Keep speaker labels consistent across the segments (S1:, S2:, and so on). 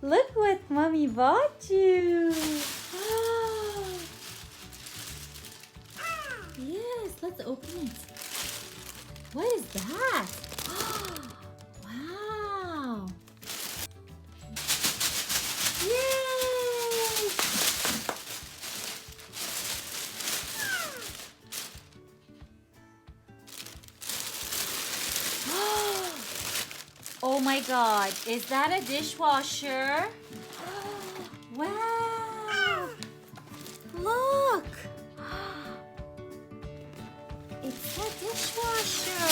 S1: Look what Mommy bought you. Yes, let's open it. What is that? Wow. Yay! Oh my God, is that a dishwasher? Wow! Look! It's a dishwasher!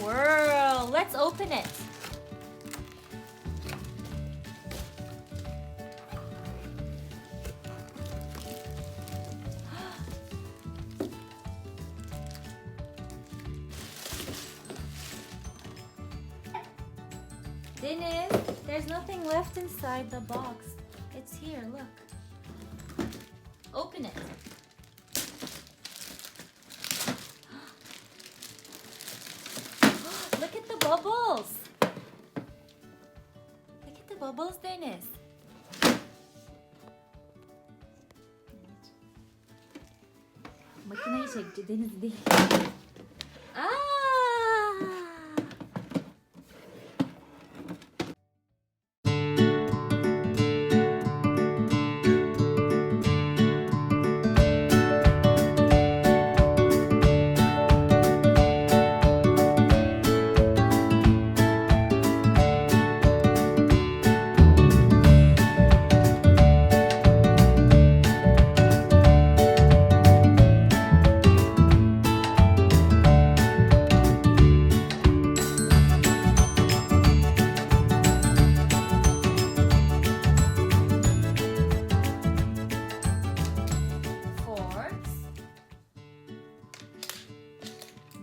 S1: Whirl! Let's open it. Dennis, there's nothing left inside the box. It's here, look. Open it. Look at the bubbles. Look at the bubbles, Dennis. Makineyi çekti Deniz değil. Ah!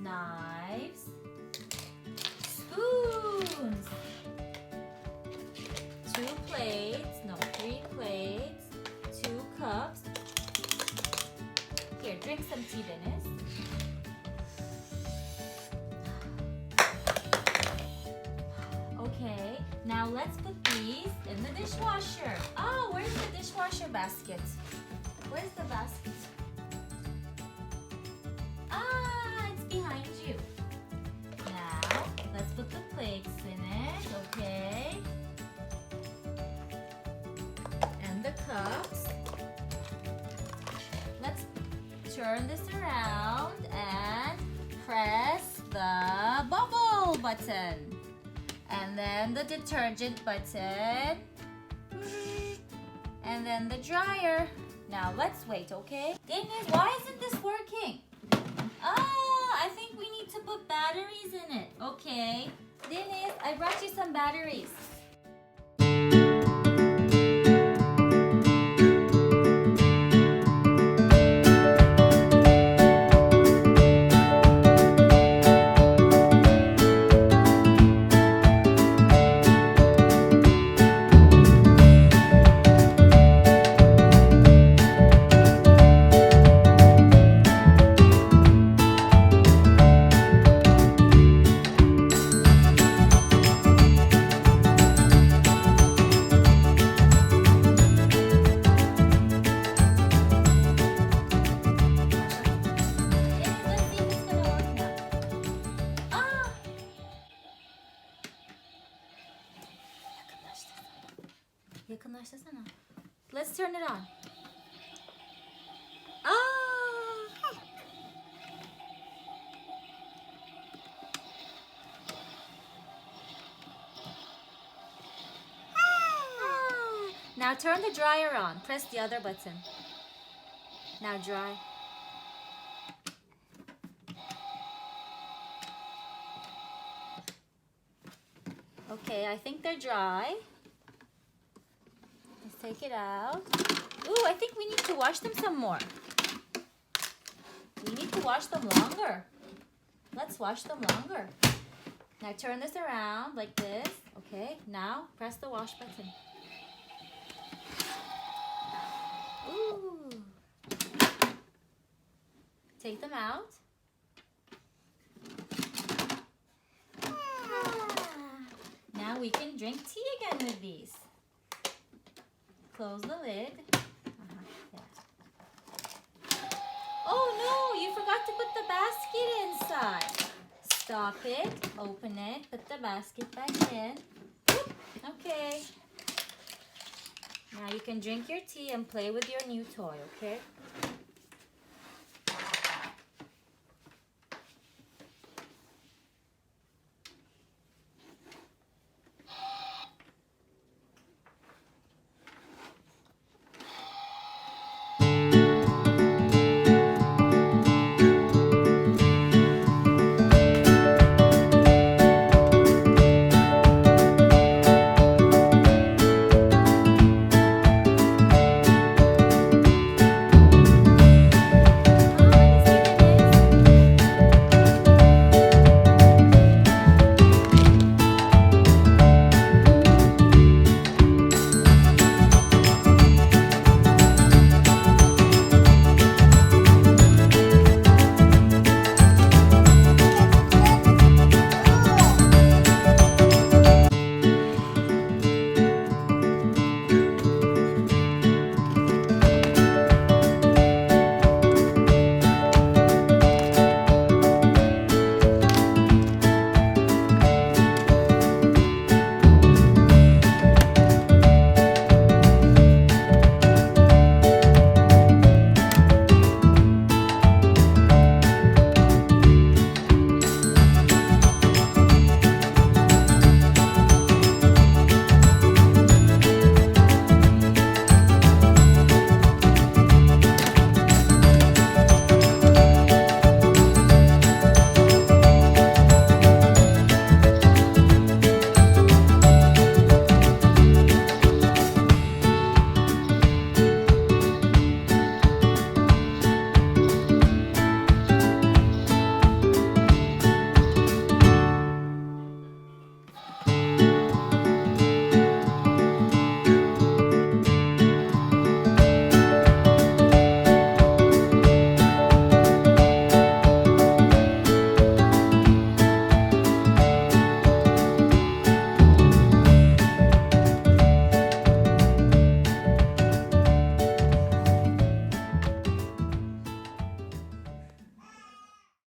S1: Knives, spoons, 3 plates, 2 cups. Here, drink some tea, Dennis. Okay, now let's put these in the dishwasher. Oh, where's the dishwasher basket? Where's the basket? Behind you. Now, let's put the plates in it, okay? And the cups. Let's turn this around and press the bubble button. And then the detergent button. And then the dryer. Now, let's wait, okay? Dennis, why isn't this working? I think we need to put batteries in it. Okay. Dennis, I brought you some batteries. Yakınlaştırsana. Let's turn it on. Now turn the dryer on. Press the other button. Now dry. Okay, I think they're dry. Let's take it out. Ooh, I think we need to wash them some more. We need to wash them longer. Let's wash them longer. Now turn this around like this. Okay, now press the wash button. Ooh. Take them out. Now we can drink tea again with these. Close the lid. Yeah. Oh no, you forgot to put the basket inside. Stop it, open it, put the basket back in. Okay. Now you can drink your tea and play with your new toy, okay?